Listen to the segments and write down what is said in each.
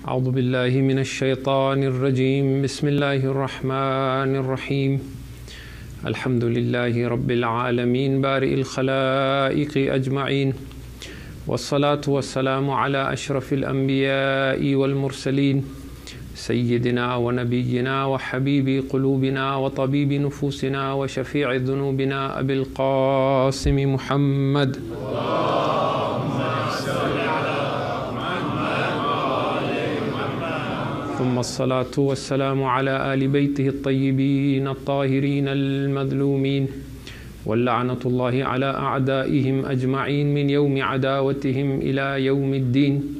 أعوذ بالله من الشيطان الرجيم بسم الله الرحمن الرحيم الحمد لله رب العالمين بارئ الخلائق أجمعين والصلاة والسلام على أشرف الأنبياء والمرسلين سيدنا ونبينا وحبيب قلوبنا وطبيب نفوسنا وشفيع ذنوبنا أبي القاسم محمد ثم الصلاة والسلام على آل بيته الطيبين الطاهرين المظلومين واللعنة الله على أعدائهم أجمعين من يوم عداوتهم إلى يوم الدين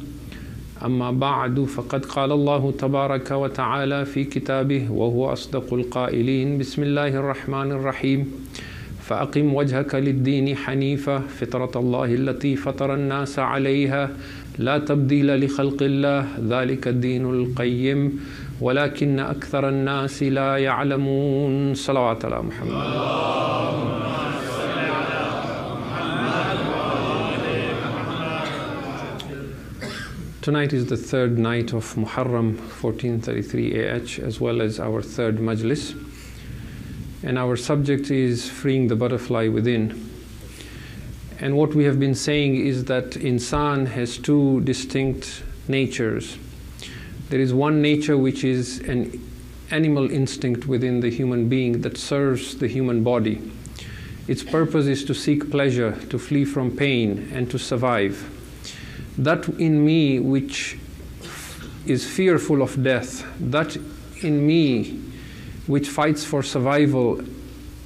أما بعد فقد قال الله تبارك وتعالى في كتابه وهو أصدق القائلين بسم الله الرحمن الرحيم فأقم وجهك للدين حنيفة فطرة الله التي فطر الناس عليها لا تبديل لخلق الله ذلك الدين القيم ولكن أكثر الناس لا يعلمون صلوات على محمد. Tonight is the third night of Muharram 1433 AH as well as our third majlis, and our subject is freeing the butterfly within. And what we have been saying is that insan has two distinct natures. There is one nature which is an animal instinct within the human being that serves the human body. Its purpose is to seek pleasure, to flee from pain, and to survive. That in me which is fearful of death, that in me which fights for survival,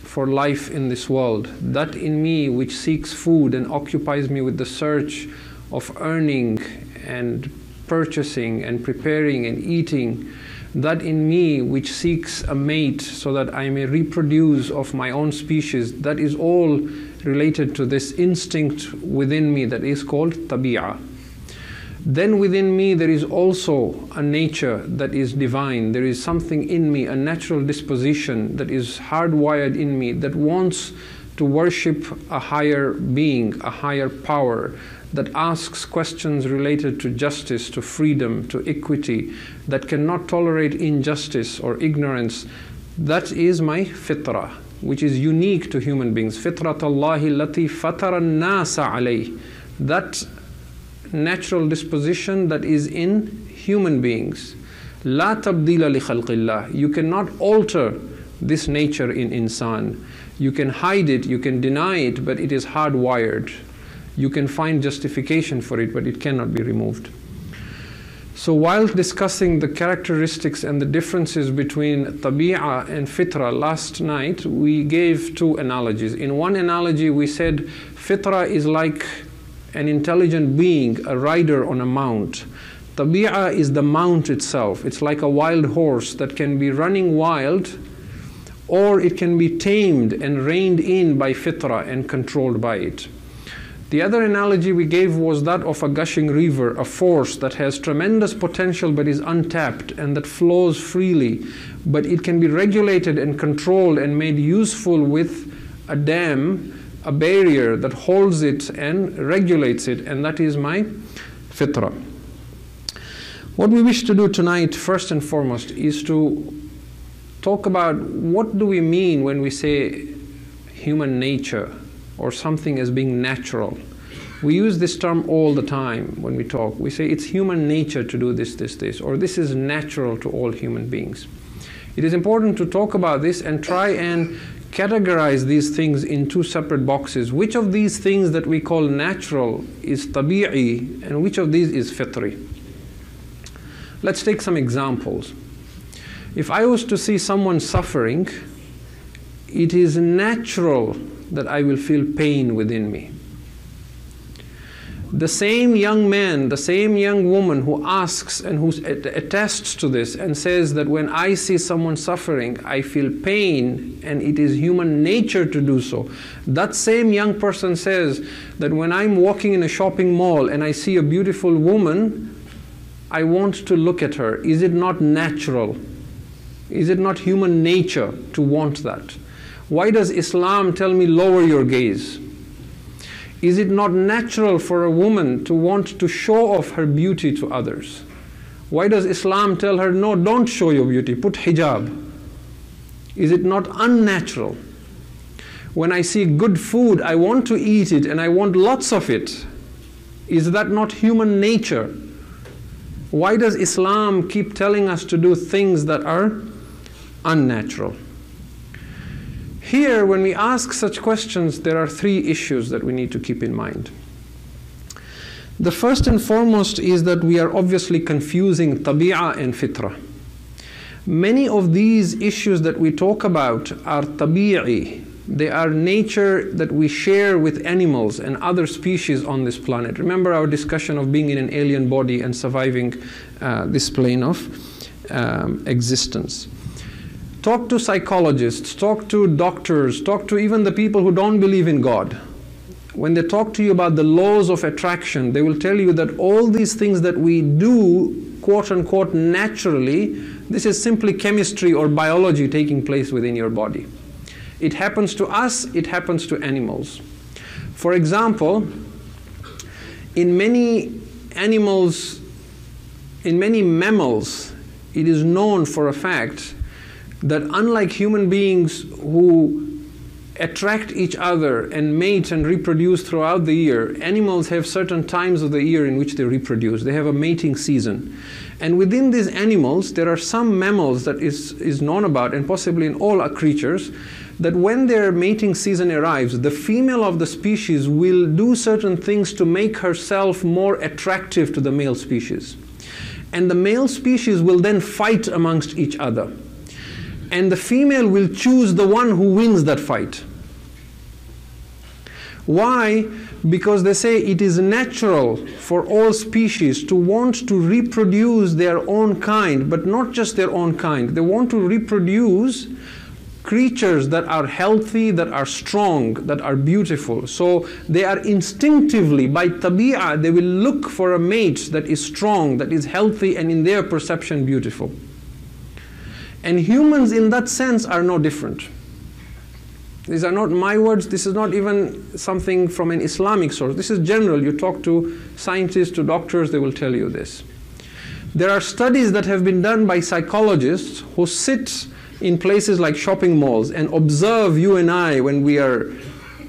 for life in this world, that in me which seeks food and occupies me with the search of earning and purchasing and preparing and eating, that in me which seeks a mate so that I may reproduce of my own species, that is all related to this instinct within me that is called tabi'ah. Then within me there is also a nature that is divine. There is something in me, a natural disposition that is hardwired in me that wants to worship a higher being, a higher power, that asks questions related to justice, to freedom, to equity, that cannot tolerate injustice or ignorance. That is my fitra, which is unique to human beings. Fitrat Allahi allati fatara an-nasa alayh. That natural disposition that is in human beings. La tabdila li khalqillah. You cannot alter this nature in insan. You can hide it, you can deny it, but it is hardwired. You can find justification for it, but it cannot be removed. So while discussing the characteristics and the differences between tabi'ah and fitra last night, we gave two analogies. In one analogy we said fitra is like an intelligent being, a rider on a mount. Tabi'ah is the mount itself. It's like a wild horse that can be running wild, or it can be tamed and reined in by fitra and controlled by it. The other analogy we gave was that of a gushing river, a force that has tremendous potential but is untapped and that flows freely, but it can be regulated and controlled and made useful with a dam, a barrier that holds it and regulates it, and that is my fitra. What we wish to do tonight, first and foremost, is to talk about what do we mean when we say human nature or something as being natural. We use this term all the time when we talk. We say it's human nature to do this, or this is natural to all human beings. It is important to talk about this and try and categorize these things in two separate boxes. Which of these things that we call natural is tabi'i and which of these is fitri? Let's take some examples. If I was to see someone suffering, it is natural that I will feel pain within me. The same young man, the same young woman who asks and who attests to this and says that when I see someone suffering, I feel pain and it is human nature to do so. That same young person says that when I'm walking in a shopping mall and I see a beautiful woman, I want to look at her. Is it not natural? Is it not human nature to want that? Why does Islam tell me lower your gaze? Is it not natural for a woman to want to show off her beauty to others? Why does Islam tell her, no, don't show your beauty, put hijab? Is it not unnatural? When I see good food, I want to eat it and I want lots of it. Is that not human nature? Why does Islam keep telling us to do things that are unnatural? Here, when we ask such questions, there are three issues that we need to keep in mind. The first and foremost is that we are obviously confusing tabi'ah and fitra. Many of these issues that we talk about are tabi'i. They are nature that we share with animals and other species on this planet. Remember our discussion of being in an alien body and surviving this plane of existence. Talk to psychologists, talk to doctors, talk to even the people who don't believe in God. When they talk to you about the laws of attraction, they will tell you that all these things that we do, quote unquote, naturally, this is simply chemistry or biology taking place within your body. It happens to us, it happens to animals. For example, in many animals, in many mammals, it is known for a fact that unlike human beings who attract each other and mate and reproduce throughout the year, animals have certain times of the year in which they reproduce. They have a mating season. And within these animals, there are some mammals that is known about, and possibly in all our creatures, that when their mating season arrives, the female of the species will do certain things to make herself more attractive to the male species. And the male species will then fight amongst each other. And the female will choose the one who wins that fight. Why? Because they say it is natural for all species to want to reproduce their own kind, but not just their own kind. They want to reproduce creatures that are healthy, that are strong, that are beautiful. So they are instinctively, by tabi'ah, they will look for a mate that is strong, that is healthy, and in their perception beautiful. And humans in that sense are no different. These are not my words, this is not even something from an Islamic source. This is general. You talk to scientists, to doctors, they will tell you this. There are studies that have been done by psychologists who sit in places like shopping malls and observe you and I when we are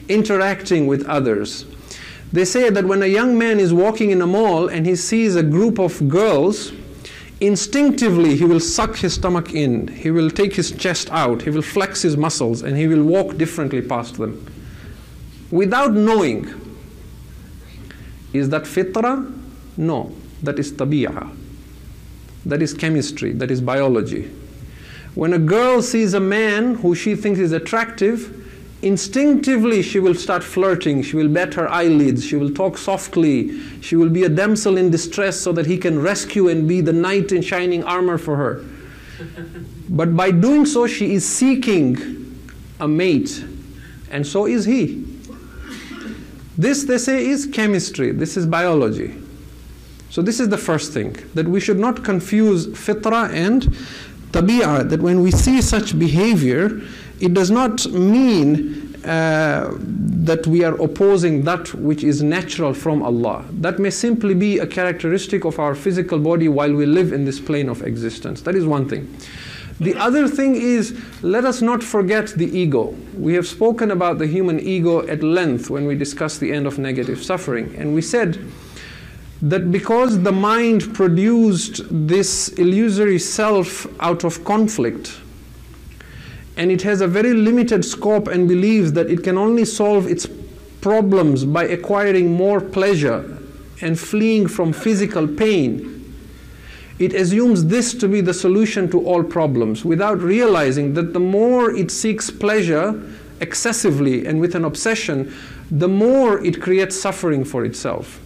interacting with others. They say that when a young man is walking in a mall and he sees a group of girls, instinctively he will suck his stomach in, he will take his chest out, he will flex his muscles, and he will walk differently past them without knowing. Is that fitra? No, that is tabi'ah. That is chemistry, that is biology. When a girl sees a man who she thinks is attractive, instinctively she will start flirting, she will bat her eyelids, she will talk softly, she will be a damsel in distress so that he can rescue and be the knight in shining armor for her. But by doing so, she is seeking a mate, and so is he. This, they say, is chemistry, this is biology. So this is the first thing, that we should not confuse fitra and tabi'ah, that when we see such behavior, it does not mean that we are opposing that which is natural from Allah. That may simply be a characteristic of our physical body while we live in this plane of existence. That is one thing. The other thing is, let us not forget the ego. We have spoken about the human ego at length when we discussed the end of negative suffering. And we said that because the mind produced this illusory self out of conflict, and it has a very limited scope and believes that it can only solve its problems by acquiring more pleasure and fleeing from physical pain, it assumes this to be the solution to all problems without realizing that the more it seeks pleasure excessively and with an obsession, the more it creates suffering for itself.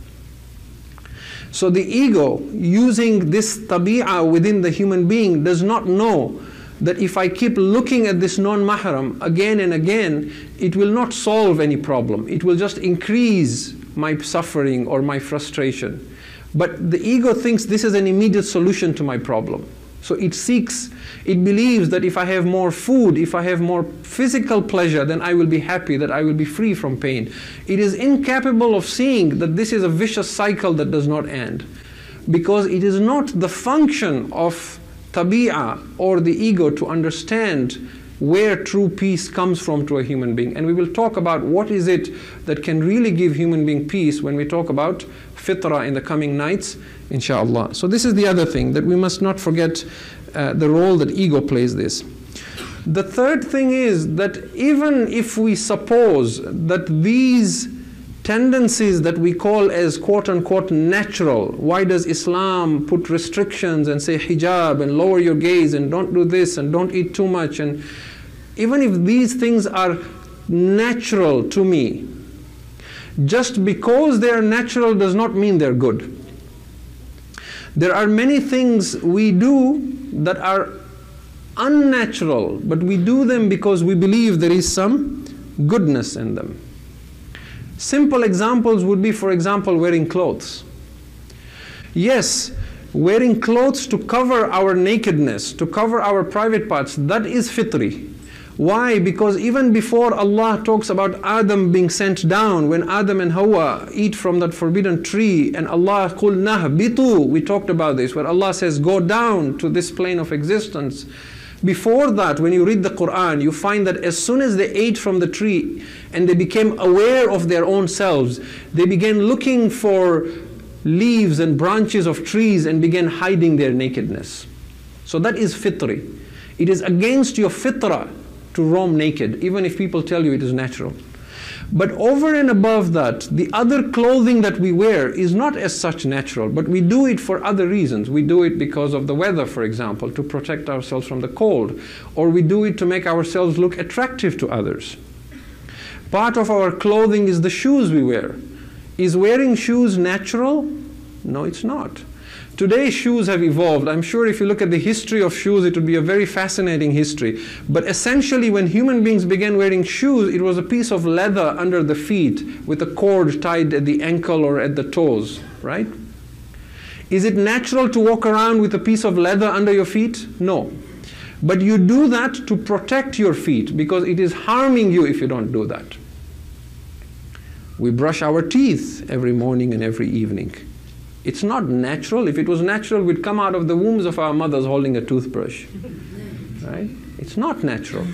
So the ego, using this tabi'ah within the human being, does not know that if I keep looking at this non-mahram again and again, it will not solve any problem. It will just increase my suffering or my frustration. But the ego thinks this is an immediate solution to my problem. So it seeks, it believes that if I have more food, if I have more physical pleasure, then I will be happy, that I will be free from pain. It is incapable of seeing that this is a vicious cycle that does not end. because it is not the function of tabi'ah or the ego to understand where true peace comes from to a human being. And we will talk about what is it that can really give human being peace when we talk about fitra in the coming nights, inshallah. So this is the other thing, that we must not forget the role that ego plays this. The third thing is that even if we suppose that these tendencies that we call as quote-unquote natural, why does Islam put restrictions and say hijab and lower your gaze and don't do this and don't eat too much, and even if these things are natural to me, just because they are natural does not mean they're good. There are many things we do that are unnatural, but we do them because we believe there is some goodness in them. Simple examples would be, for example, wearing clothes. Yes, wearing clothes to cover our nakedness, to cover our private parts, that is fitri. Why? Because even before Allah talks about Adam being sent down, when Adam and Hawa eat from that forbidden tree, and Allah qul nahbitu, we talked about this, where Allah says go down to this plane of existence. Before that, when you read the Quran, you find that as soon as they ate from the tree and they became aware of their own selves, they began looking for leaves and branches of trees and began hiding their nakedness. So that is fitri. It is against your fitrah to roam naked, even if people tell you it is natural. But over and above that, the other clothing that we wear is not as such natural, but we do it for other reasons. We do it because of the weather, for example, to protect ourselves from the cold, or we do it to make ourselves look attractive to others. Part of our clothing is the shoes we wear. Is wearing shoes natural? No, it's not. Today shoes have evolved. I'm sure if you look at the history of shoes, it would be a very fascinating history. But essentially, when human beings began wearing shoes, it was a piece of leather under the feet with a cord tied at the ankle or at the toes, right? Is it natural to walk around with a piece of leather under your feet? No. But you do that to protect your feet, because it is harming you if you don't do that. We brush our teeth every morning and every evening. It's not natural. If it was natural, we'd come out of the wombs of our mothers holding a toothbrush. Right? It's not natural.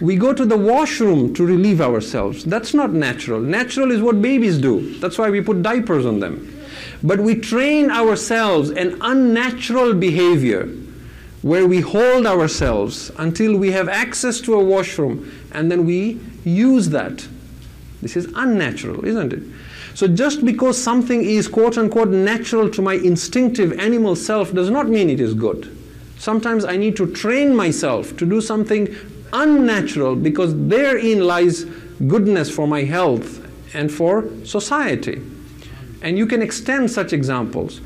We go to the washroom to relieve ourselves. That's not natural. Natural is what babies do. That's why we put diapers on them. But we train ourselves an unnatural behavior where we hold ourselves until we have access to a washroom, and then we use that. This is unnatural, isn't it? So just because something is quote-unquote natural to my instinctive animal self does not mean it is good. Sometimes I need to train myself to do something unnatural, because therein lies goodness for my health and for society. And you can extend such examples.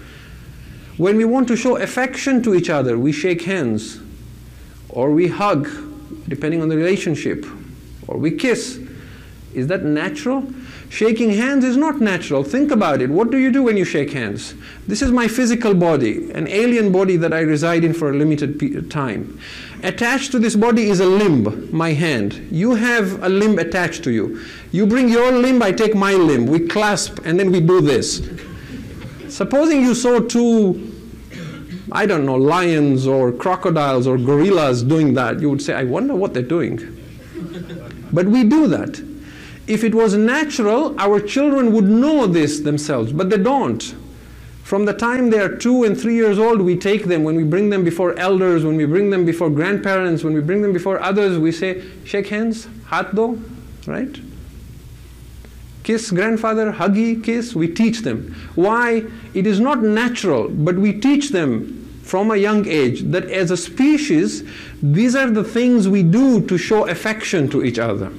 When we want to show affection to each other, we shake hands, or we hug, depending on the relationship, or we kiss. Is that natural? Shaking hands is not natural. Think about it. What do you do when you shake hands? This is my physical body, an alien body that I reside in for a limited time. Attached to this body is a limb, my hand. You have a limb attached to you. You bring your limb, I take my limb. We clasp and then we do this. Supposing you saw two, I don't know, lions or crocodiles or gorillas doing that, you would say, I wonder what they're doing. But we do that. If it was natural, our children would know this themselves, but they don't. From the time they are 2 and 3 years old, we take them, when we bring them before elders, when we bring them before grandparents, when we bring them before others, we say, shake hands, hat do, right? Kiss grandfather, huggy, kiss, we teach them. Why? It is not natural, but we teach them from a young age that as a species, these are the things we do to show affection to each other.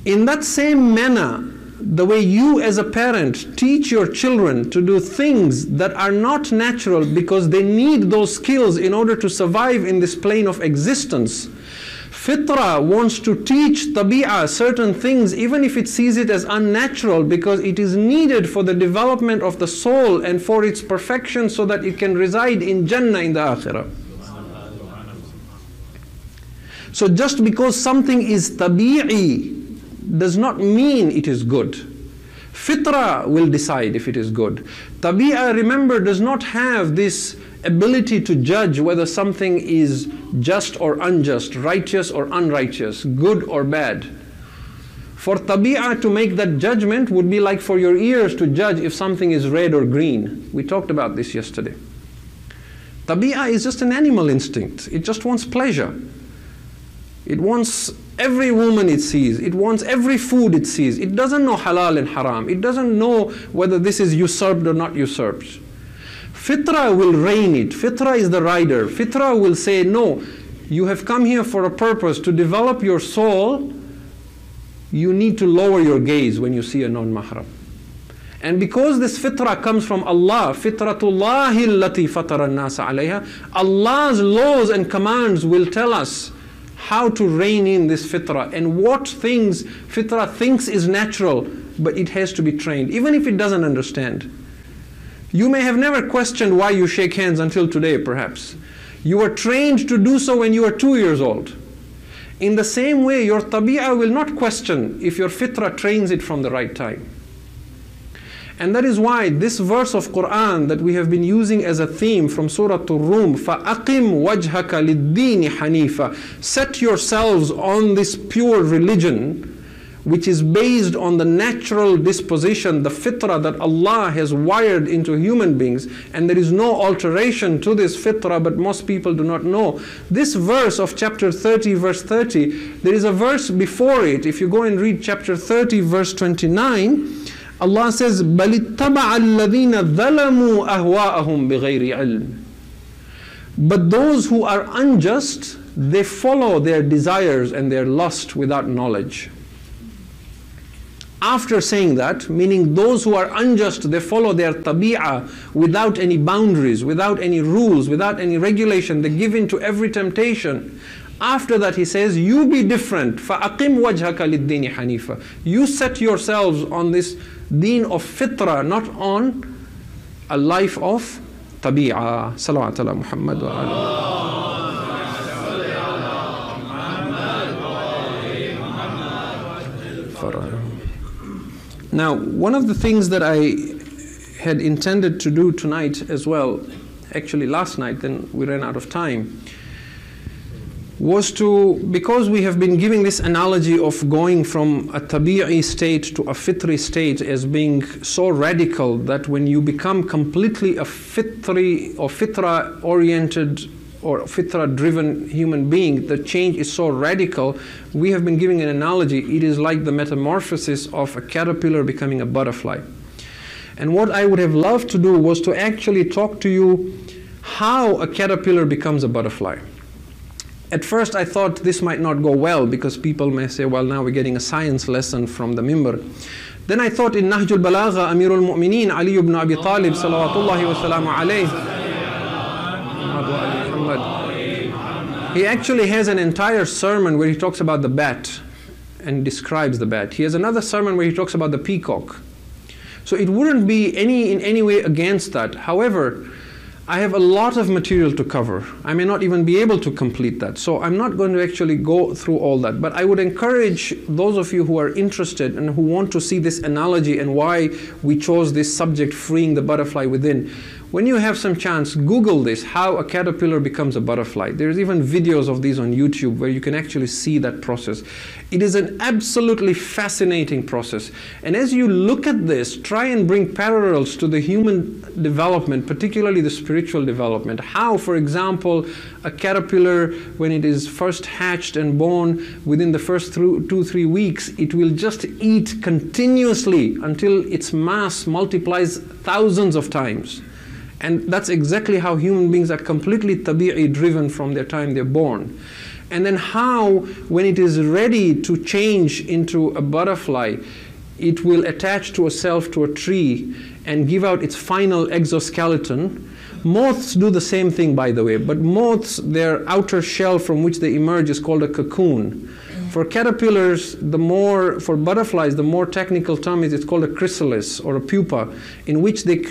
In that same manner, the way you as a parent teach your children to do things that are not natural because they need those skills in order to survive in this plane of existence, Fitra wants to teach tabi'ah certain things even if it sees it as unnatural, because it is needed for the development of the soul and for its perfection so that it can reside in Jannah in the Akhirah. So just because something is tabi'i does not mean it is good. Fitra will decide if it is good. Tabi'ah, remember, does not have this ability to judge whether something is just or unjust, righteous or unrighteous, good or bad. For tabi'ah to make that judgment would be like for your ears to judge if something is red or green. We talked about this yesterday. Tabi'ah is just an animal instinct. It just wants pleasure. It wants every woman it sees. It wants every food it sees. It doesn't know halal and haram. It doesn't know whether this is usurped or not usurped. Fitra will rein it. Fitra is the rider. Fitra will say, no, you have come here for a purpose, to develop your soul. You need to lower your gaze when you see a non-mahram. And because this fitra comes from Allah, fitratullahi allati fatara an-nasa alayha, Allah's laws and commands will tell us how to rein in this fitra and what things fitra thinks is natural, but it has to be trained, even if it doesn't understand. You may have never questioned why you shake hands until today, perhaps. You were trained to do so when you were 2 years old. In the same way, your tabi'ah will not question if your fitra trains it from the right time. And that is why this verse of Quran that we have been using as a theme from Surah Ar-Rum, فَأَقِمْ وَجْهَكَ لِلدِّينِ حَنِيفًا, set yourselves on this pure religion, which is based on the natural disposition, the fitrah that Allah has wired into human beings, and there is no alteration to this fitrah, but most people do not know. This verse of chapter 30, verse 30, there is a verse before it. If you go and read chapter 30, verse 29, Allah says, بَلِ اتَّبَعَ الَّذِينَ ظَلَمُوا أَهْوَاءَهُمْ بِغَيْرِ عِلْمٍ. But those who are unjust, they follow their desires and their lust without knowledge. After saying that, meaning those who are unjust, they follow their tabi'ah without any boundaries, without any rules, without any regulation, they give in to every temptation. After that he says, you be different. فَأَقِمْ وَجْهَكَ لِلدِّينِ حَنِيفًا. You set yourselves on this deen of fitrah, not on a life of tabi'ah. Salawat ala Muhammad wa ala. Now, one of the things that I had intended to do tonight as well, actually last night, then we ran out of time, was to, because we have been giving this analogy of going from a tabi'i state to a fitri state as being so radical that when you become completely a fitri or fitra oriented or fitra-driven human being, the change is so radical. We have been giving an analogy. It is like the metamorphosis of a caterpillar becoming a butterfly. And what I would have loved to do was to actually talk to you how a caterpillar becomes a butterfly. At first I thought this might not go well because people may say, well, now we're getting a science lesson from the mimbar. Then I thought in Nahjul Balagha, Amirul Mu'mineen, Ali ibn Abi Talib, salawatullahi wa salamu alayhi, he actually has an entire sermon where he talks about the bat and describes the bat. He has another sermon where he talks about the peacock. So it wouldn't be in any way against that. However, I have a lot of material to cover. I may not even be able to complete that. So I'm not going to actually go through all that. But I would encourage those of you who are interested and who want to see this analogy and why we chose this subject, freeing the butterfly within. When you have some chance, Google this, how a caterpillar becomes a butterfly. There's even videos of these on YouTube where you can actually see that process. It is an absolutely fascinating process. And as you look at this, try and bring parallels to the human development, particularly the spiritual development. How, for example, a caterpillar, when it is first hatched and born, within the first 2-3 weeks, it will just eat continuously until its mass multiplies thousands of times. And that's exactly how human beings are completely tabi'i driven from their time they're born. And then how, when it is ready to change into a butterfly, it will attach to itself to a tree and give out its final exoskeleton. Moths do the same thing, by the way, but moths, their outer shell from which they emerge is called a cocoon. For caterpillars, for butterflies, the more technical term is it's called a chrysalis or a pupa, in which they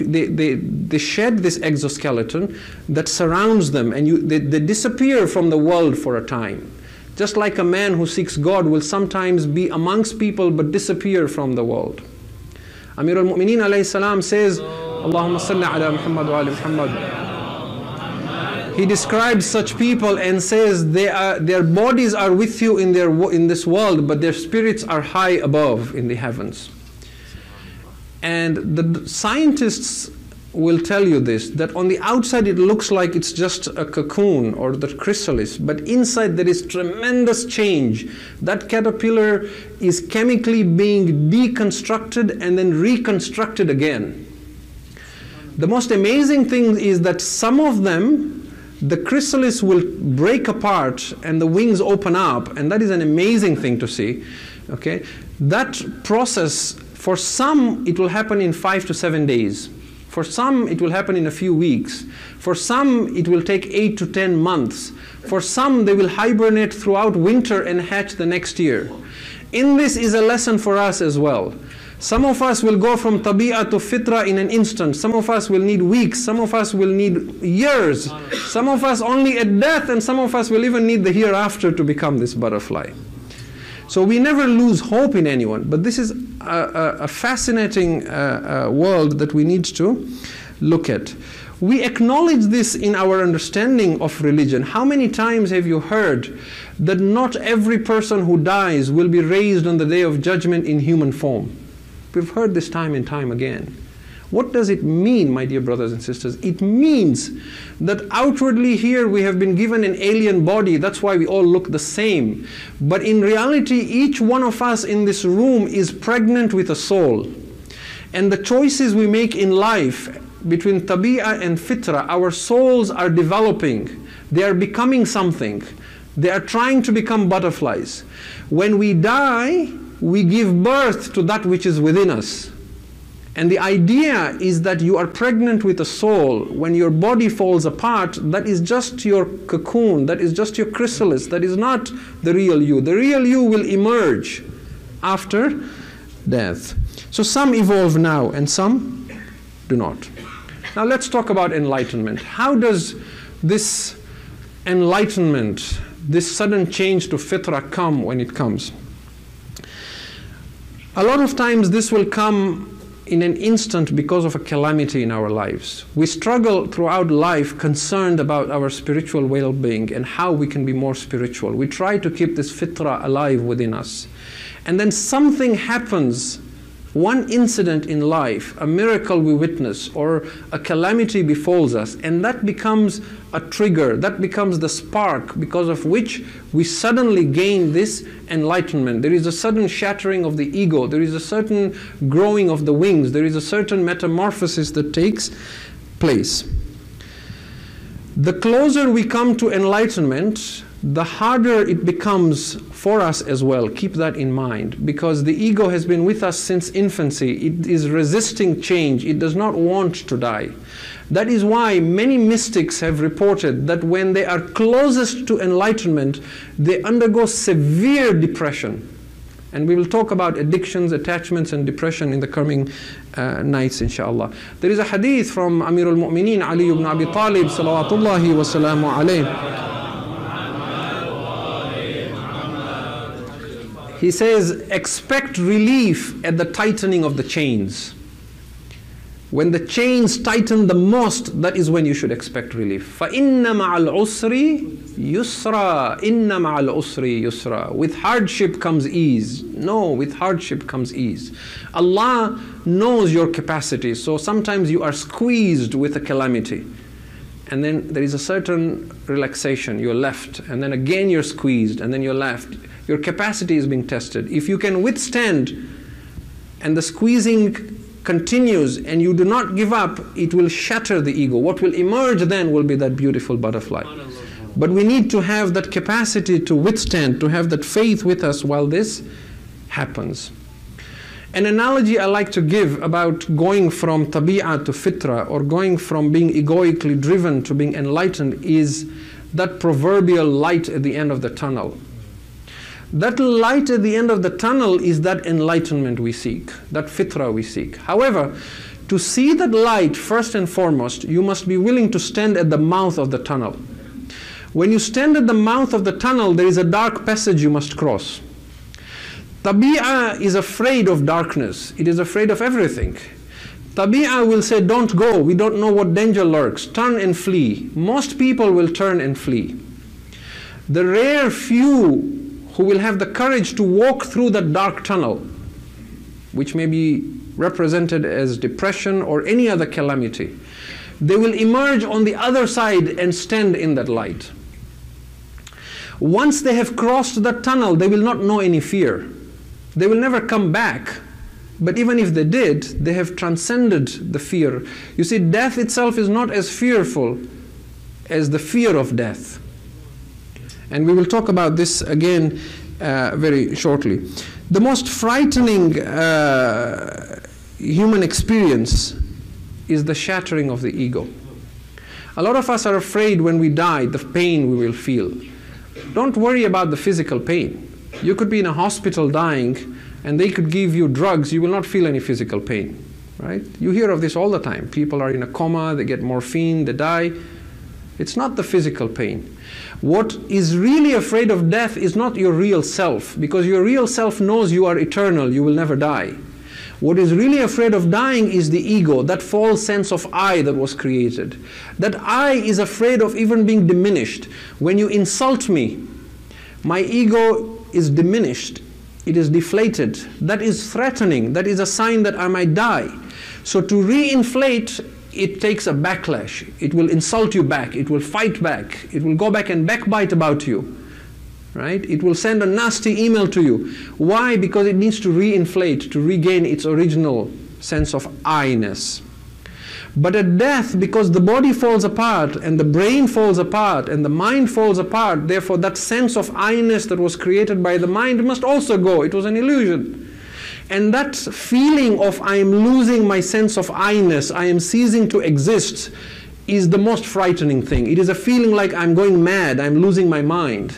shed this exoskeleton that surrounds them, and they disappear from the world for a time. Just like a man who seeks God will sometimes be amongst people but disappear from the world. Amir al-Mu'mineen alayhi salam says, Allahumma salli ala Muhammad wa ali Muhammad. He describes such people and says their bodies are with you in this world, but their spirits are high above in the heavens. And the scientists will tell you this, that on the outside it looks like it's just a cocoon or the chrysalis, but inside there is tremendous change. That caterpillar is chemically being deconstructed and then reconstructed again. The most amazing thing is that some of them, the chrysalis will break apart and the wings open up, and that is an amazing thing to see. Okay, that process, for some it will happen in 5 to 7 days. For some it will happen in a few weeks. For some it will take 8 to 10 months. For some they will hibernate throughout winter and hatch the next year. In this is a lesson for us as well. Some of us will go from tabi'ah to fitra in an instant. Some of us will need weeks. Some of us will need years. Some of us only at death, and some of us will even need the hereafter to become this butterfly. So we never lose hope in anyone. But this is a fascinating world that we need to look at. We acknowledge this in our understanding of religion. How many times have you heard that not every person who dies will be raised on the day of judgment in human form? We've heard this time and time again. What does it mean, my dear brothers and sisters? It means that outwardly here we have been given an alien body. That's why we all look the same. But in reality, each one of us in this room is pregnant with a soul. And the choices we make in life between tabi'ah and fitra, our souls are developing. They are becoming something. They are trying to become butterflies. When we die, we give birth to that which is within us. And the idea is that you are pregnant with a soul. When your body falls apart, that is just your cocoon, that is just your chrysalis, that is not the real you. The real you will emerge after death. So some evolve now and some do not. Now let's talk about enlightenment. How does this enlightenment, this sudden change to fitra come when it comes? A lot of times this will come in an instant because of a calamity in our lives. We struggle throughout life concerned about our spiritual well-being and how we can be more spiritual. We try to keep this fitra alive within us. And then something happens, one incident in life, a miracle we witness, or a calamity befalls us, and that becomes a trigger, that becomes the spark because of which we suddenly gain this enlightenment. There is a sudden shattering of the ego, there is a certain growing of the wings, there is a certain metamorphosis that takes place. The closer we come to enlightenment, the harder it becomes for us as well. Keep that in mind, because the ego has been with us since infancy. It is resisting change. It does not want to die. That is why many mystics have reported that when they are closest to enlightenment, they undergo severe depression. And we will talk about addictions, attachments, and depression in the coming nights, inshallah. There is a hadith from Amir al-Mu'mineen Ali ibn Abi Talib, salawatullahi wa salamu alayhi. He says, expect relief at the tightening of the chains. When the chains tighten the most, that is when you should expect relief. فَإِنَّ مَعَ الْعُسْرِ يُسْرًا إِنَّ مَعَ الْعُسْرِ يُسْرًا. With hardship comes ease. No, with hardship comes ease. Allah knows your capacity, so sometimes you are squeezed with a calamity. And then there is a certain relaxation, you're left, and then again you're squeezed, and then you're left. Your capacity is being tested. If you can withstand, and the squeezing continues, and you do not give up, it will shatter the ego. What will emerge then will be that beautiful butterfly. But we need to have that capacity to withstand, to have that faith with us while this happens. An analogy I like to give about going from tabi'ah to fitra, or going from being egoically driven to being enlightened, is that proverbial light at the end of the tunnel. That light at the end of the tunnel is that enlightenment we seek, that fitra we seek. However, to see that light, first and foremost, you must be willing to stand at the mouth of the tunnel. When you stand at the mouth of the tunnel, there is a dark passage you must cross. Tabi'ah is afraid of darkness. It is afraid of everything. Tabi'ah will say, don't go, we don't know what danger lurks, turn and flee. Most people will turn and flee. The rare few who will have the courage to walk through that dark tunnel, which may be represented as depression or any other calamity, they will emerge on the other side and stand in that light. Once they have crossed that tunnel, they will not know any fear. They will never come back. But even if they did, they have transcended the fear. You see, death itself is not as fearful as the fear of death. And we will talk about this again very shortly. The most frightening human experience is the shattering of the ego. A lot of us are afraid when we die, the pain we will feel. Don't worry about the physical pain. You could be in a hospital dying, and they could give you drugs, you will not feel any physical pain, right? You hear of this all the time. People are in a coma, they get morphine, they die. It's not the physical pain. What is really afraid of death is not your real self, because your real self knows you are eternal, you will never die. What is really afraid of dying is the ego, that false sense of I that was created. That I is afraid of even being diminished. When you insult me, my ego is diminished. It is deflated. That is threatening. That is a sign that I might die. So to re-inflate, it takes a backlash. It will insult you back. It will fight back. It will go back and backbite about you. Right? It will send a nasty email to you. Why? Because it needs to re-inflate, to regain its original sense of I-ness. But at death, because the body falls apart, and the brain falls apart, and the mind falls apart, therefore that sense of I-ness that was created by the mind must also go. It was an illusion. And that feeling of I am losing my sense of I-ness, I am ceasing to exist, is the most frightening thing. It is a feeling like I'm going mad, I'm losing my mind.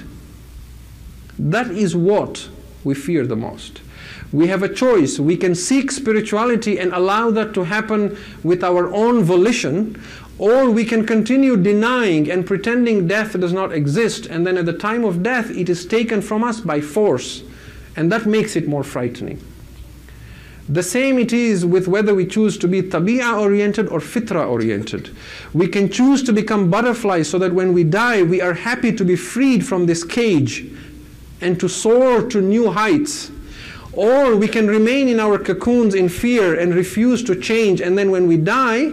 That is what we fear the most. We have a choice. We can seek spirituality and allow that to happen with our own volition, or we can continue denying and pretending death does not exist, and then at the time of death it is taken from us by force, and that makes it more frightening. The same it is with whether we choose to be tabi'ah oriented or fitra oriented. We can choose to become butterflies so that when we die we are happy to be freed from this cage and to soar to new heights. Or we can remain in our cocoons in fear and refuse to change, and then when we die,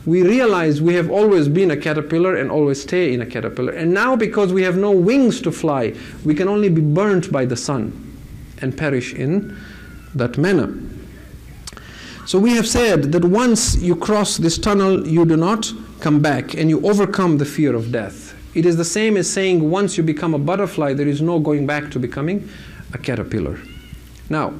we realize we have always been a caterpillar and always stay in a caterpillar. And now because we have no wings to fly, we can only be burnt by the sun and perish in that manner. So we have said that once you cross this tunnel, you do not come back, and you overcome the fear of death. It is the same as saying once you become a butterfly, there is no going back to becoming a caterpillar. Now,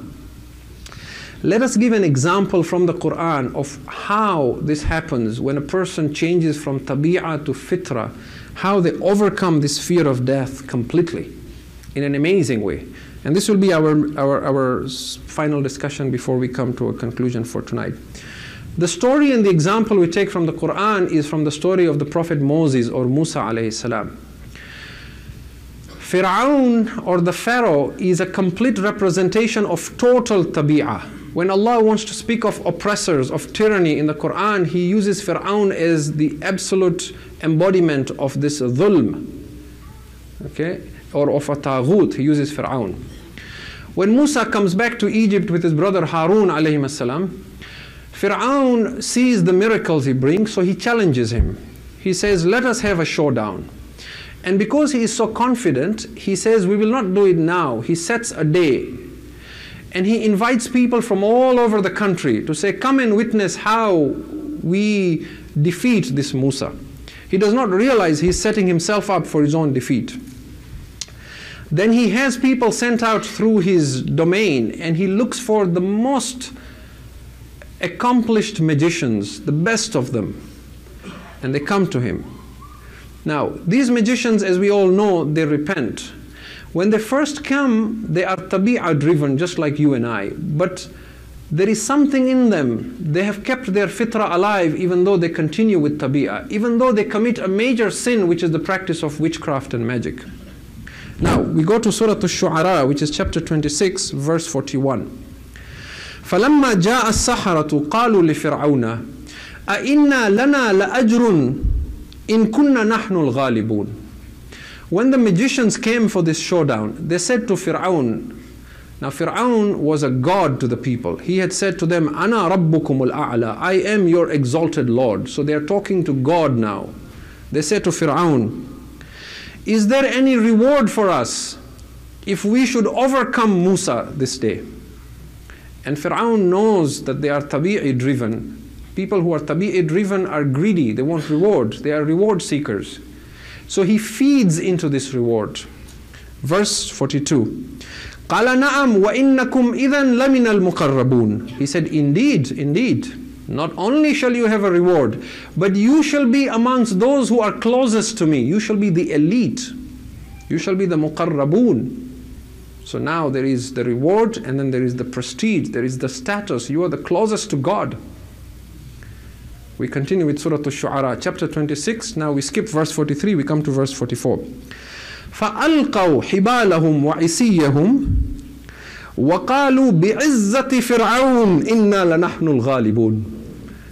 let us give an example from the Quran of how this happens when a person changes from tabi'ah to fitra, how they overcome this fear of death completely in an amazing way. And this will be our final discussion before we come to a conclusion for tonight. The story and the example we take from the Quran is from the story of the Prophet Moses, or Musa alayhi salam. Fir'aun, or the Pharaoh, is a complete representation of total tabi'ah. When Allah wants to speak of oppressors, of tyranny in the Quran, He uses Fir'aun as the absolute embodiment of this dhulm, okay, or of a taghut. He uses Fir'aun. When Musa comes back to Egypt with his brother Harun alayhi salam, Fir'aun sees the miracles he brings, so he challenges him. He says, let us have a showdown. And because he is so confident, he says, we will not do it now. He sets a day. And he invites people from all over the country to say, come and witness how we defeat this Musa. He does not realize he's setting himself up for his own defeat. Then he has people sent out through his domain, and he looks for the most accomplished magicians, the best of them, and they come to him. Now, these magicians, as we all know, they repent. When they first come, they are tabi'ah driven, just like you and I. But there is something in them. They have kept their fitra alive, even though they continue with tabi'ah, even though they commit a major sin, which is the practice of witchcraft and magic. Now, we go to Surah Al-Shu'ara, which is chapter 26, verse 41. فَلَمَّا جَاءَ السَّحَرَةُ قَالُوا لِفِرْعَوْنَ أَإِنَّا لَنَا لَأَجْرٌ إِن كُنَّا نَحْنُ الْغَالِبُونَ. When the magicians came for this showdown, they said to Fir'aun, now Fir'aun was a god to the people. He had said to them, أَنَا رَبُّكُمُ الْأَعْلَى, I am your exalted Lord. So they are talking to God now. They said to Fir'aun, is there any reward for us if we should overcome Musa this day? And Fir'aun knows that they are tabi'i driven. People who are tabi'i driven are greedy. They want reward. They are reward seekers. So he feeds into this reward. Verse 42. قَالَ نَعَمْ وَإِنَّكُمْ إِذًا لَمِنَ الْمُقَرَّبُونَ. He said, indeed, indeed, not only shall you have a reward, but you shall be amongst those who are closest to me. You shall be the elite. You shall be the muqarrabun. So now there is the reward, and then there is the prestige, there is the status. You are the closest to God. We continue with Surah Al-Shu'ara, chapter 26. Now we skip verse 43, we come to verse 44. فَأَلْقَوْا حِبَالَهُمْ وَعِسِيَّهُمْ وَقَالُوا بِعِزَّةِ فِرْعَوْنَ إِنَّا لَنَحْنُ الْغَالِبُونَ.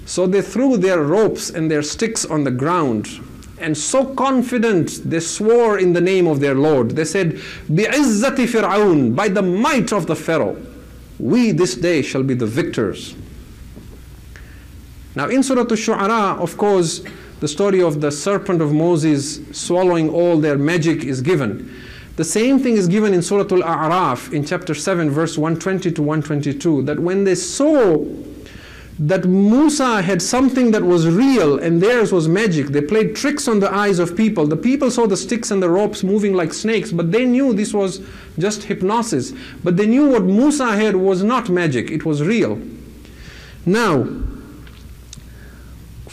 So they threw their ropes and their sticks on the ground, and so confident they swore in the name of their Lord. They said, بِعِزَّةِ فِرْعَوْنَ, by the might of the Pharaoh, we this day shall be the victors. Now in Surah Al-Shu'ara, of course, the story of the serpent of Moses swallowing all their magic is given. The same thing is given in Surah Al-A'raf in chapter 7, verse 120 to 122, that when they saw that Musa had something that was real and theirs was magic, they played tricks on the eyes of people. The people saw the sticks and the ropes moving like snakes, but they knew this was just hypnosis. But they knew what Musa had was not magic, it was real. Now,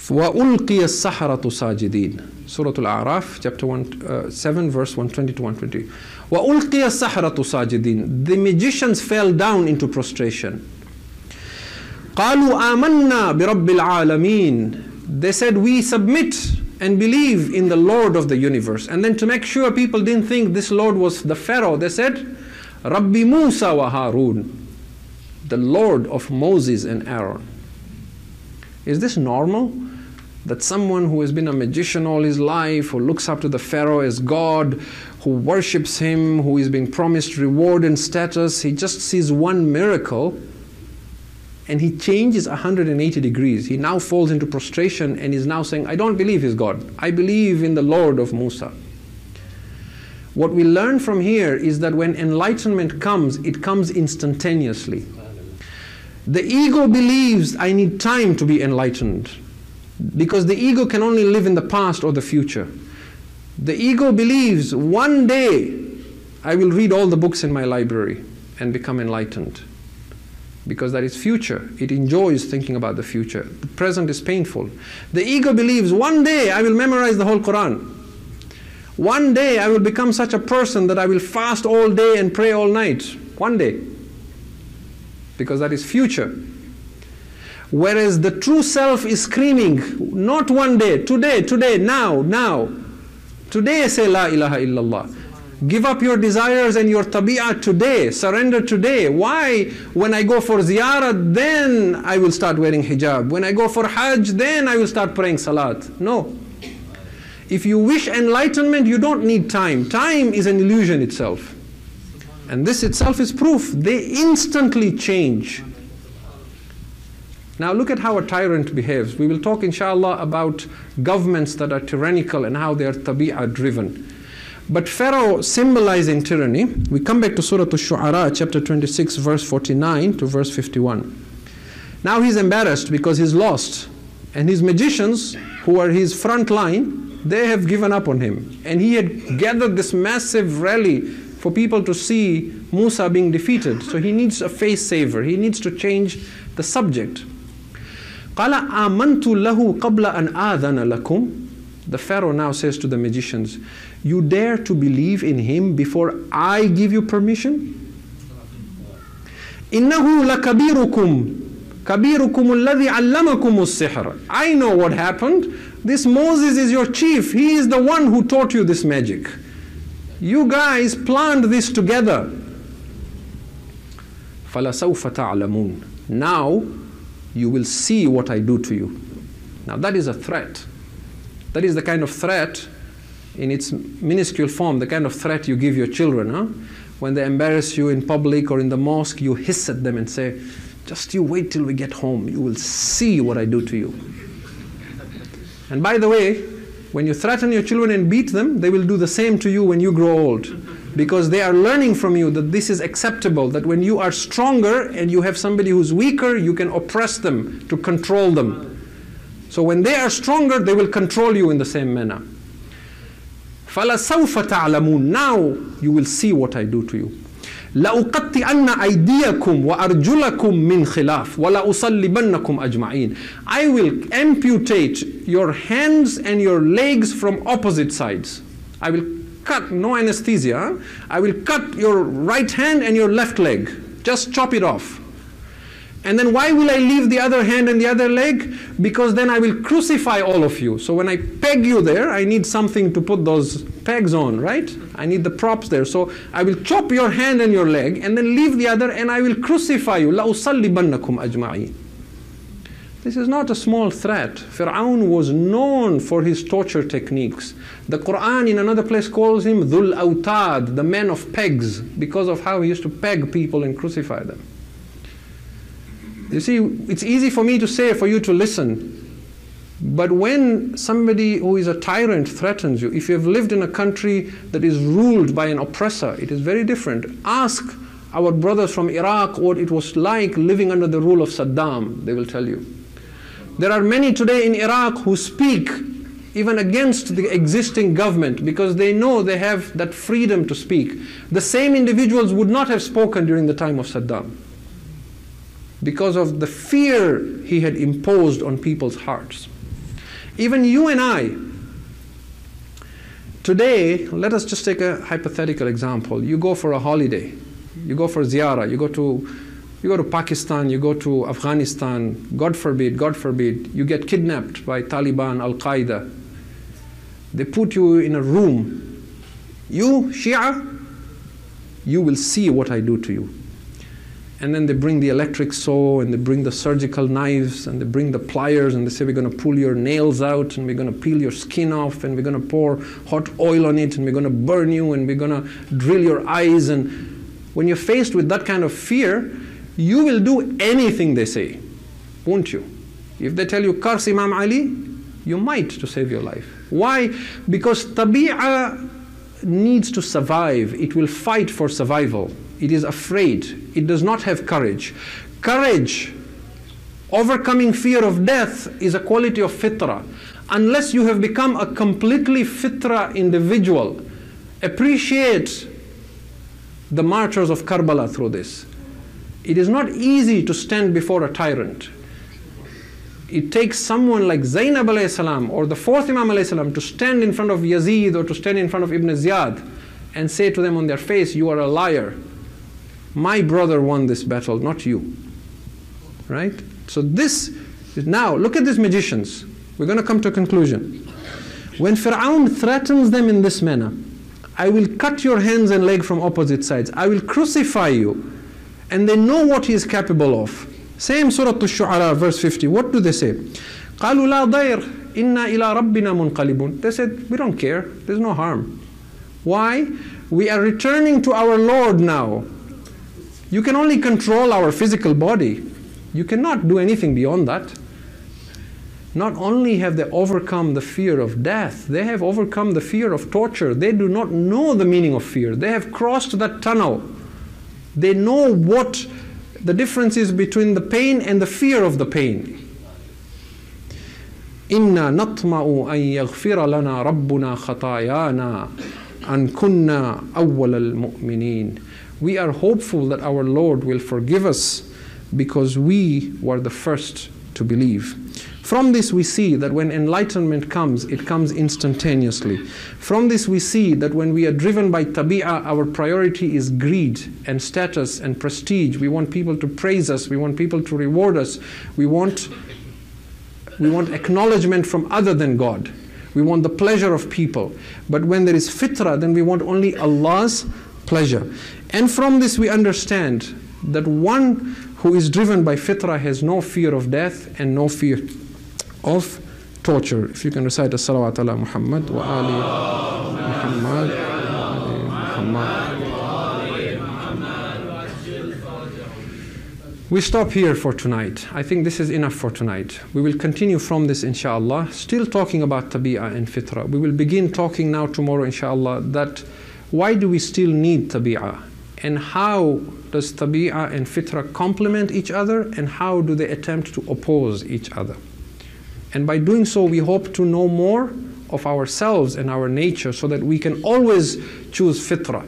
وَأُلْقِيَ السَّحَرَةُ سَاجِدِينَ. Surah Al-A'raf, chapter 7, verse 120 to 120. وَأُلْقِيَ السَّحَرَةُ سَاجِدِينَ. The magicians fell down into prostration. قَالُوا آمَنَّا بِرَبِّ الْعَالَمِينَ. They said, we submit and believe in the Lord of the universe. And then to make sure people didn't think this Lord was the Pharaoh, they said, رَبِّ مُوسَى وَهَارُونَ, the Lord of Moses and Aaron. Is this normal? That someone who has been a magician all his life, who looks up to the Pharaoh as God, who worships him, who is being promised reward and status, he just sees one miracle and he changes 180 degrees. He now falls into prostration and is now saying, I don't believe he's God. I believe in the Lord of Musa. What we learn from here is that when enlightenment comes, it comes instantaneously. The ego believes I need time to be enlightened, because the ego can only live in the past or the future. The ego believes one day I will read all the books in my library and become enlightened, because that is future. It enjoys thinking about the future. The present is painful. The ego believes one day I will memorize the whole Quran. One day I will become such a person that I will fast all day and pray all night. One day. Because that is future. Whereas the true self is screaming, not one day, today, now. Today say La ilaha illallah. Give up your desires and your tabi'ah today. Surrender today. Why? When I go for ziyarah, then I will start wearing hijab. When I go for hajj, then I will start praying salat. No. If you wish enlightenment, you don't need time. Time is an illusion itself. And this itself is proof. They instantly change. Now look at how a tyrant behaves. We will talk inshallah about governments that are tyrannical and how they are tabi'ah driven. But Pharaoh symbolizing tyranny, we come back to Surah Al-Shu'ara, chapter 26, verse 49 to verse 51. Now he's embarrassed because he's lost. And his magicians, who are his front line, they have given up on him. And he had gathered this massive rally for people to see Musa being defeated. So he needs a face saver. He needs to change the subject. قَالَ آمَنْتُ لَهُ قَبْلَ أَنْ آذَنَ لَكُمْ. The Pharaoh now says to the magicians, you dare to believe in him before I give you permission? إِنَّهُ لَكَبِيرُكُمْ كَبِيرُكُمُ الَّذِي عَلَّمَكُمُ السِّحْرَ. I know what happened. This Moses is your chief. He is the one who taught you this magic. You guys planned this together. فَلَسَوْفَ تَعْلَمُونَ. Now you will see what I do to you. Now that is a threat. That is the kind of threat in its minuscule form, the kind of threat you give your children. Huh? When they embarrass you in public or in the mosque, you hiss at them and say, just you wait till we get home. You will see what I do to you. And by the way, when you threaten your children and beat them, they will do the same to you when you grow old. Because they are learning from you that this is acceptable, that when you are stronger and you have somebody who's weaker, you can oppress them to control them. So when they are stronger, they will control you in the same manner. فَلَسَوْفَ تَعْلَمُونَ. Now you will see what I do to you. لَأُقَطِّعَنَّ أَيْدِيَكُمْ وَأَرْجُلَكُمْ مِنْ خِلَافٍ وَلَأُصَلِّبَنَّكُمْ أَجْمَعِينَ. I will amputate your hands and your legs from opposite sides. I will cut, no anesthesia. Huh? I will cut your right hand and your left leg. Just chop it off. And then why will I leave the other hand and the other leg? Because then I will crucify all of you. So when I peg you there, I need something to put those pegs on, right? I need the props there. So I will chop your hand and your leg and then leave the other and I will crucify you. لَأُصَلِّبَنَّكُمْ أَجْمَعِينَ. This is not a small threat. Fir'aun was known for his torture techniques. The Quran in another place calls him Dhul Awtad, the man of pegs, because of how he used to peg people and crucify them. You see, it's easy for me to say, for you to listen. But when somebody who is a tyrant threatens you, if you have lived in a country that is ruled by an oppressor, it is very different. Ask our brothers from Iraq what it was like living under the rule of Saddam. They will tell you. There are many today in Iraq who speak even against the existing government because they know they have that freedom to speak. The same individuals would not have spoken during the time of Saddam, because of the fear he had imposed on people's hearts. Even you and I, today, let us just take a hypothetical example. You go for a holiday, you go for ziyarah, you go to Pakistan, you go to Afghanistan, God forbid, you get kidnapped by Taliban, Al-Qaeda. They put you in a room. You, Shia, you will see what I do to you. And then they bring the electric saw, and they bring the surgical knives, and they bring the pliers, and they say, we're going to pull your nails out, and we're going to peel your skin off, and we're going to pour hot oil on it, and we're going to burn you, and we're going to drill your eyes. And when you're faced with that kind of fear, you will do anything they say, won't you? If they tell you, curse Imam Ali, you might, to save your life. Why? Because tabi'ah needs to survive. It will fight for survival. It is afraid. It does not have courage. Courage, overcoming fear of death, is a quality of fitrah. Unless you have become a completely fitrah individual, appreciate the martyrs of Karbala through this. It is not easy to stand before a tyrant. It takes someone like Zainab alayhi salam or the fourth Imam alayhi salam to stand in front of Yazid or to stand in front of Ibn Ziyad and say to them on their face, you are a liar. My brother won this battle, not you. Right? So this, now look at these magicians. We're going to come to a conclusion. When Fir'aun threatens them in this manner, I will cut your hands and legs from opposite sides. I will crucify you. And they know what he is capable of. Same Surah Al-Shu'ara, verse 50. What do they say? قَالُوا لَا ضَيْرٍ إِنَّا إِلَىٰ رَبِّنَا مُنْقَلِبُونَ. They said, we don't care. There's no harm. Why? We are returning to our Lord now. You can only control our physical body. You cannot do anything beyond that. Not only have they overcome the fear of death, they have overcome the fear of torture. They do not know the meaning of fear. They have crossed that tunnel. They know what the difference is between the pain and the fear of the pain. إِنَّا نَطْمَعُ أَن يَغْفِرَ لَنَا رَبُّنَا خَطَايَانَا أَن كُنَّا أَوَّلَ الْمُؤْمِنِينَ. We are hopeful that our Lord will forgive us because we were the first to believe. From this we see that when enlightenment comes, it comes instantaneously. From this we see that when we are driven by tabi'ah, our priority is greed and status and prestige. We want people to praise us. We want people to reward us. We want acknowledgement from other than God. We want the pleasure of people. But when there is fitra, then we want only Allah's pleasure. And from this we understand that one who is driven by fitra has no fear of death and no fear of torture. If you can recite a salawat ala Muhammad wa ali Muhammad wa ali Muhammad. We stop here for tonight. I think this is enough for tonight. We will continue from this inshallah, still talking about tabi'ah and fitra. We will begin talking now tomorrow inshallah that why do we still need tabi'ah, and how does tabi'ah and fitra complement each other, and how do they attempt to oppose each other. And by doing so we hope to know more of ourselves and our nature so that we can always choose fitra.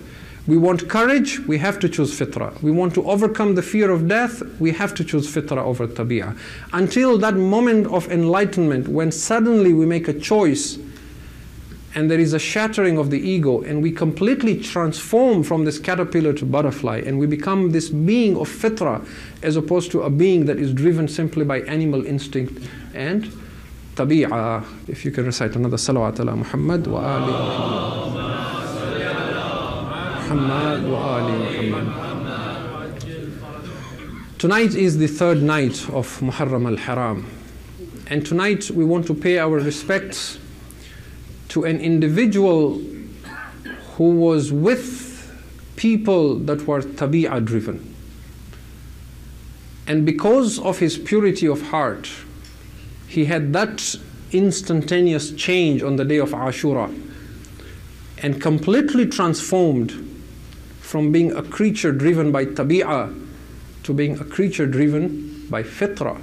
We want courage, we have to choose fitra. We want to overcome the fear of death, we have to choose fitra over tabi'ah. Until that moment of enlightenment when suddenly we make a choice and there is a shattering of the ego and we completely transform from this caterpillar to butterfly and we become this being of fitra as opposed to a being that is driven simply by animal instinct and tabi'ah. If you can recite another salawat ala Muhammad wa ali Muhammad. Muhammad wa ali Muhammad. Tonight is the third night of Muharram al-Haram, and tonight we want to pay our respects to an individual who was with people that were tabi'ah driven, and because of his purity of heart he had that instantaneous change on the day of Ashura and completely transformed from being a creature driven by tabi'ah to being a creature driven by fitra.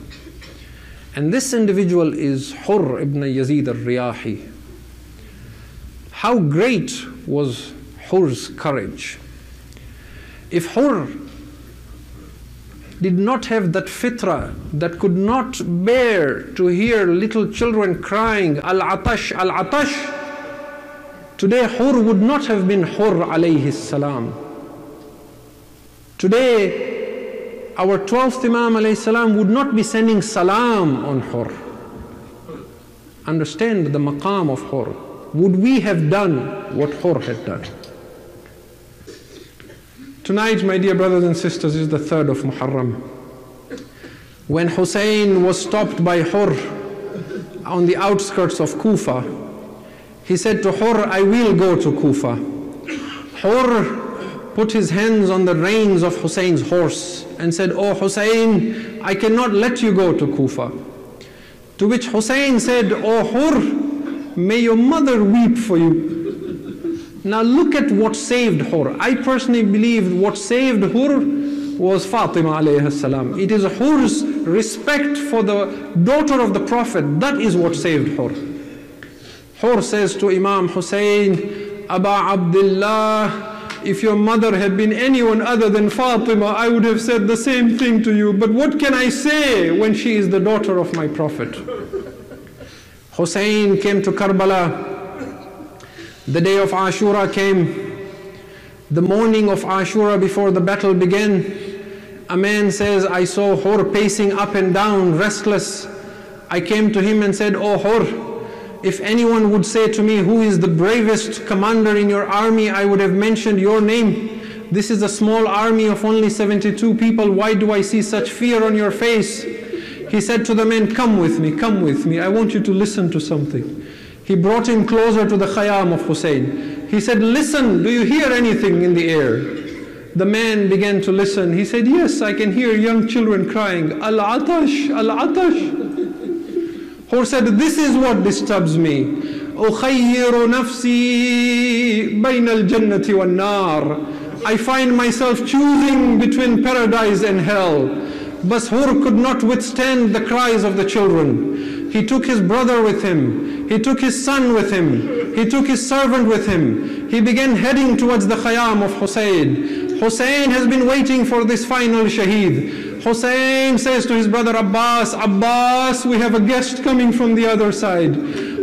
And this individual is Hurr ibn Yazid al-Riyahi. How great was Hurr's courage! If Hurr did not have that fitra that could not bear to hear little children crying, Al-Atash, Al-Atash, today Hurr would not have been Hurr alayhi salam. Today, our 12th Imam alayhi salam would not be sending salam on Hurr. Understand the maqam of Hurr. Would we have done what Hurr had done? Tonight, my dear brothers and sisters, is the 3rd of Muharram. When Hussein was stopped by Hurr on the outskirts of Kufa, he said to Hurr, I will go to Kufa. Hurr put his hands on the reins of Hussein's horse and said, Oh Hussein, I cannot let you go to Kufa. To which Hussein said, Oh Hurr, may your mother weep for you. Now look at what saved Hurr. I personally believe what saved Hurr was Fatima alayhi salam. It is Hurr's respect for the daughter of the Prophet. That is what saved Hurr. Hurr says to Imam Hussein, Aba Abdullah, if your mother had been anyone other than Fatima, I would have said the same thing to you. But what can I say when she is the daughter of my Prophet? Hussein came to Karbala. The day of Ashura came. The morning of Ashura before the battle began, a man says, I saw Hurr pacing up and down, restless. I came to him and said, Oh Hurr, if anyone would say to me, who is the bravest commander in your army, I would have mentioned your name. This is a small army of only 72 people. Why do I see such fear on your face? He said to the men, come with me. I want you to listen to something. He brought him closer to the khayyam of Hussein. He said, listen, do you hear anything in the air? The man began to listen. He said, yes, I can hear young children crying, Al-Atash, Al-Atash. Hurr said, this is what disturbs me. أُخَيِّرُ نَفْسِي بَيْنَ الْجَنَّةِ وَالنَّارِ. I find myself choosing between paradise and hell. But Hurr could not withstand the cries of the children. He took his brother with him. He took his son with him. He took his servant with him. He began heading towards the khayyam of Hussein. Hussein has been waiting for this final shaheed. Hussein says to his brother Abbas, Abbas, we have a guest coming from the other side.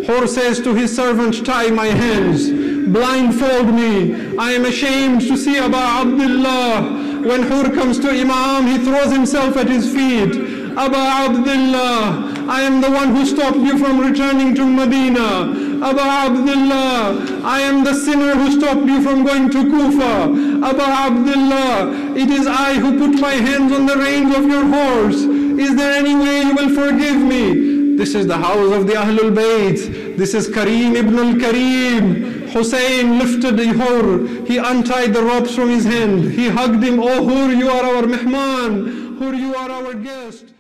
Hurr says to his servant, tie my hands, blindfold me. I am ashamed to see Aba Abdullah. When Hurr comes to Imam, he throws himself at his feet. Aba Abdullah, I am the one who stopped you from returning to Medina. Abu Abdullah, I am the sinner who stopped you from going to Kufa. Abu Abdullah, it is I who put my hands on the reins of your horse. Is there any way you will forgive me? This is the house of the Ahlul Bayt. This is Kareem ibn al-Kareem. Hussein lifted the Hur. He untied the ropes from his hand. He hugged him. Oh Hur, you are our mehman. Hur, you are our guest.